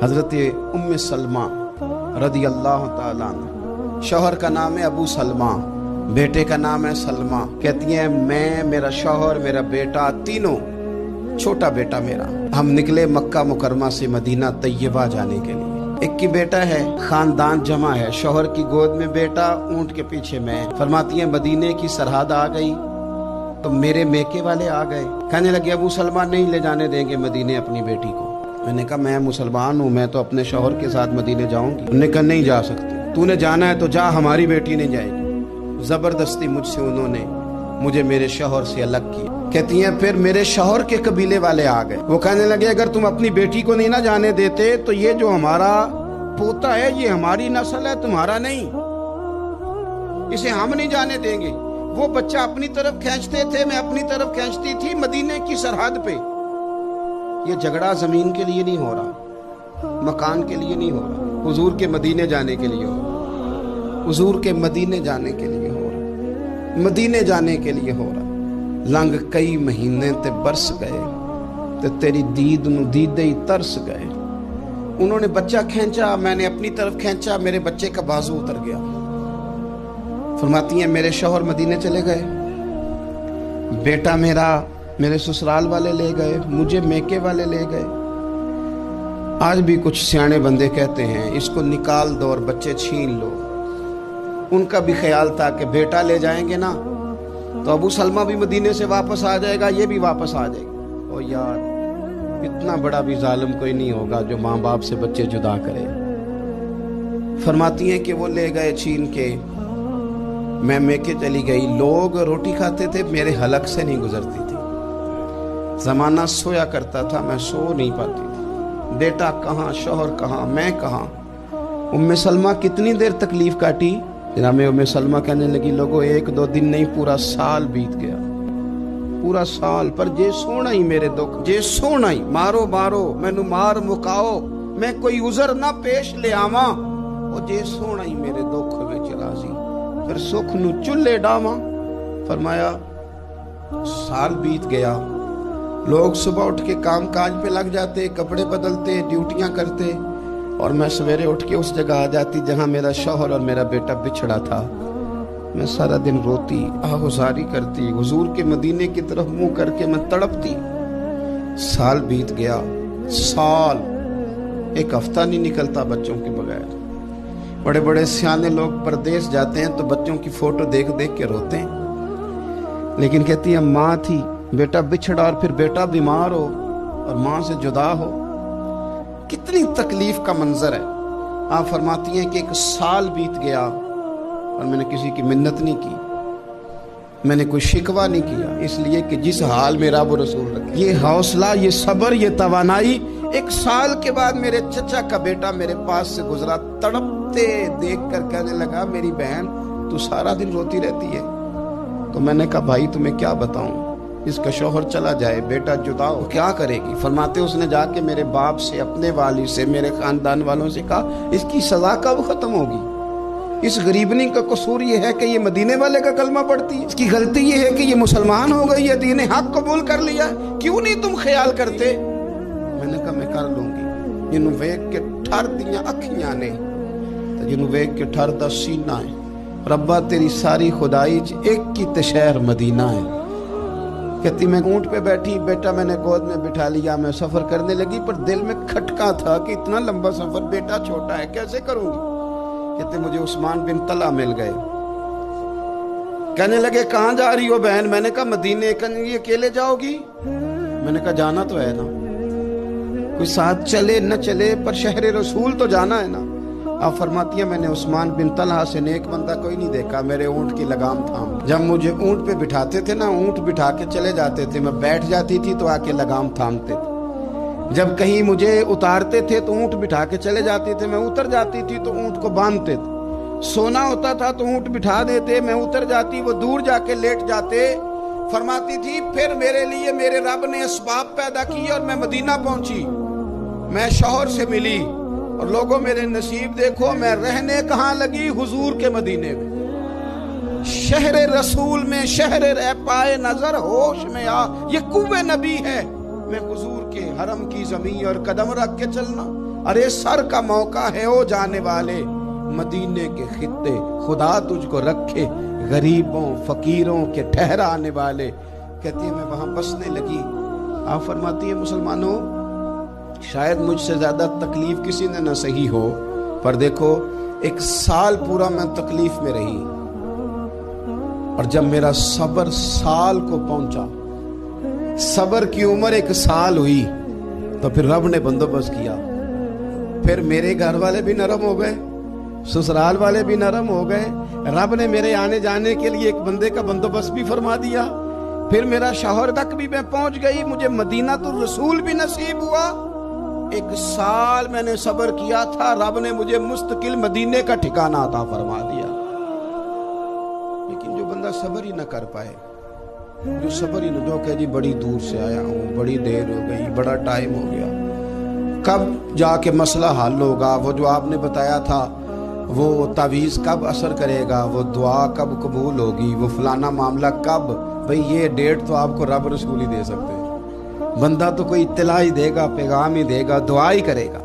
حضرت ام سلمہ رضی اللہ تعالیٰ عنہ، شوہر کا نام ہے ابو سلمہ، بیٹے کا نام ہے سلمہ۔ کہتی ہیں میں، میرا شوہر، میرا بیٹا، تینوں، چھوٹا بیٹا میرا، ہم نکلے مکہ مکرمہ سے مدینہ طیبہ جانے کے لیے۔ ایک کی بیٹا ہے، خاندان جمع ہے، شوہر کی گود میں بیٹا، اونٹ کے پیچھے میں۔ فرماتی ہیں مدینے کی سرحد آ گئی تو میرے میکے والے آ گئے، کہنے لگے ابو سلمہ نہیں لے جانے دیں گے مدینے اپنی بیٹی کو۔ میں نے کہا میں مسلمان ہوں، میں تو اپنے شوہر کے ساتھ مدینے جاؤں گی۔ انہوں نے کہا نہیں جا سکتی، تو نے جانا ہے تو جا، ہماری بیٹی نہیں جائے گی۔ زبردستی مجھ سے انہوں نے مجھے میرے شوہر سے الگ کیا۔ کہتی ہیں پھر میرے شوہر کے قبیلے والے آ گئے، وہ کہنے لگے اگر تم اپنی بیٹی کو نہیں نہ جانے دیتے تو یہ جو ہمارا پوتا ہے یہ ہماری نسل ہے، تمہارا نہیں، اسے ہم نہیں جانے دیں گے۔ وہ بچہ اپنی طرف کھینچتے تھے، میں اپنی طرف کھینچتی تھی، مدینے کی سرحد پہ۔ یہ جھگڑا زمین کے لیے نہیں ہو رہا، مکان کے لیے نہیں ہو رہا، حضور کے مدینے جانے کے لیے ہو رہا، حضور کے مدینے جانے کے لیے ہو رہا، مدینے جانے کے لیے ہو رہا۔ لنگ کئی مہینے تے برس گئے تے تیری دید نو دیدے ہی ترس گئے۔ انہوں نے بچہ کھینچا، میں نے اپنی طرف کھینچا، میرے بچے کا بازو اتر گیا۔ فرماتی ہیں میرے شوہر مدینے چلے گئے، بیٹا میرا میرے سسرال والے لے گئے، مجھے میکے والے لے گئے۔ آج بھی کچھ سیانے بندے کہتے ہیں اس کو نکال دو اور بچے چھین لو۔ ان کا بھی خیال تھا کہ بیٹا لے جائیں گے نا تو ابو سلمہ بھی مدینے سے واپس آ جائے گا، یہ بھی واپس آ جائے گا۔ او یار، اتنا بڑا بھی ظالم کوئی نہیں ہوگا جو ماں باپ سے بچے جدا کرے۔ فرماتی ہیں کہ وہ لے گئے چھین کے، میں میکے چلی گئی۔ لوگ روٹی کھاتے تھے، میرے حلق سے نہیں گزرتی تھی۔ زمانہ سویا کرتا تھا، میں سو نہیں پاتی تھی۔ بیٹا کہاں، شوہر کہاں، میں کہاں۔ ام سلمہ کتنی دیر تکلیف کاٹی؟ جناب ام سلمہ کہنے لگی لوگوں ایک دو دن نہیں، پورا سال بیت گیا، پورا سال۔ پر جے سونا ہی میرے دکھ، جے سونا ہی مارو مارو مینو مار مکاؤ، میں کوئی عذر نہ پیش لے آواں، او جے سونا ہی میرے دکھ وچ راضی، پھر سکھ نو چلے ڈاواں۔ فرمایا سال بیت گیا، لوگ صبح اٹھ کے کام کاج پہ لگ جاتے، کپڑے بدلتے، ڈیوٹیاں کرتے، اور میں سویرے اٹھ کے اس جگہ آ جاتی جہاں میرا شوہر اور میرا بیٹا بچھڑا تھا۔ میں سارا دن روتی، آہوزاری کرتی، حضور کے مدینے کی طرف منہ کر کے میں تڑپتی۔ سال بیت گیا، سال، ایک ہفتہ نہیں نکلتا بچوں کے بغیر۔ بڑے بڑے سیانے لوگ پردیس جاتے ہیں تو بچوں کی فوٹو دیکھ دیکھ کے روتے ہیں، لیکن کہتی ہے ماں تھی، بیٹا بچھڑا اور پھر بیٹا بیمار ہو اور ماں سے جدا ہو، کتنی تکلیف کا منظر ہے۔ آپ فرماتی ہیں کہ ایک سال بیت گیا اور میں نے کسی کی منت نہیں کی، میں نے کوئی شکوہ نہیں کیا، اس لیے کہ جس حال میں رب رسول رکھے۔ یہ حوصلہ، یہ صبر، یہ توانائی ایک سال کے بعد میرے چچا کا بیٹا میرے پاس سے گزرا، تڑپتے دیکھ کر کہنے لگا میری بہن تو سارا دن روتی رہتی ہے۔ تو میں نے کہا بھائی تمہیں کیا بتاؤں، اس کا شوہر چلا جائے، بیٹا جدا ہو، کیا کرے گی؟ فرماتے اس نے جا کے میرے باپ سے، اپنے والد سے، میرے خاندان والوں سے کہا اس کی سزا کب ختم ہوگی؟ اس غریبنی کا قصور یہ ہے کہ یہ مدینے والے کا کلمہ پڑھتی ہے، اس کی غلطی یہ ہے کہ یہ مسلمان ہو گئی ہے، دین حق قبول کر لیا، کیوں نہیں تم خیال کرتے؟ میں نے کہا میں کر لوں گی۔ جنوں ویکھ کے ٹھر دیاں اکھیاں نے تے جنوں ویکھ کے ٹھر دا سینہ ہے، ربا تیری ساری خدائی ایک کی تے شہر مدینہ ہے۔ کہتی میں اونٹ پہ بیٹھی، بیٹا میں نے گود میں بٹھا لیا، میں سفر کرنے لگی، پر دل میں کھٹکا تھا کہ اتنا لمبا سفر، بیٹا چھوٹا ہے، کیسے کروں گی؟ کہتے مجھے عثمان بن طلحہ مل گئے، کہنے لگے کہاں جا رہی ہو بہن؟ میں نے کہا مدینے۔ کہنے لگے اکیلے جاؤ گی؟ میں نے کہا جانا تو ہے نا، کوئی ساتھ چلے نہ چلے پر شہر رسول تو جانا ہے نا۔ آپ فرماتی ہیں میں نے عثمان بن طلحہ سے نیک بندہ کوئی نہیں دیکھا، میرے اونٹ کی لگام تھام، جب مجھے اونٹ پہ بٹھاتے تھے نا، اونٹ بٹھا کے چلے جاتے تھے، میں بیٹھ جاتی تھی تو آ کے لگام تھامتے تھے، جب کہیں مجھے اتارتے تھے تو اونٹ بٹھا کے چلے جاتے تھے، میں اتر جاتی تھی تو اونٹ کو باندھتے تھے، سونا ہوتا تھا تو اونٹ بٹھا دیتے، میں اتر جاتی، وہ دور جا کے لیٹ جاتے۔ فرماتی تھی پھر میرے لیے میرے رب نے اسباب پیدا کیے اور میں مدینہ پہنچی، میں شوہر سے ملی، اور لوگوں میرے نصیب دیکھو، میں رہنے کہاں لگی؟ حضور کے مدینے میں، شہر رسول میں، شہر رہ پائے نظر ہوش میں آ، یہ کوہ نبی ہے، میں حضور کے حرم کی زمین اور قدم رکھ کے چلنا۔ ارے سر کا موقع ہے او جانے والے، مدینے کے خطے خدا تجھ کو رکھے، غریبوں فقیروں کے ٹھہرانے والے۔ کہتی ہے میں وہاں بسنے لگی۔ آپ فرماتی ہیں مسلمانوں شاید مجھ سے زیادہ تکلیف کسی نے نہ سہی ہو، پر دیکھو 1 سال پورا میں تکلیف میں رہی، اور جب میرا صبر سال کو پہنچا، صبر کی عمر 1 سال ہوئی، تو پھر رب نے بندوبست کیا۔ پھر میرے گھر والے بھی نرم ہو گئے، سسرال والے بھی نرم ہو گئے، رب نے میرے آنے جانے کے لیے ایک بندے کا بندوبست بھی فرما دیا۔ پھر میرا شوہر تک بھی میں پہنچ گئی، مجھے مدینہ الرسول بھی نصیب ہوا۔ 1 سال میں نے صبر کیا تھا، رب نے مجھے مستقل مدینے کا ٹھکانہ عطا فرما دیا۔ لیکن جو بندہ صبر ہی نہ کر پائے، جو صبر ہی نہ، جو کہ جی بڑی دور سے آیا ہوں، بڑی دیر ہو گئی، بڑا ٹائم ہو گیا، کب جا کے مسئلہ حل ہوگا، وہ جو آپ نے بتایا تھا وہ تعویذ کب اثر کرے گا، وہ دعا کب قبول ہوگی، وہ فلانا معاملہ کب، بھئی یہ ڈیٹ تو آپ کو رب رسول ہی دے سکتے ہیں، بندہ تو کوئی اطلاع ہی دے گا، پیغام ہی دے گا، دعا ہی کرے گا۔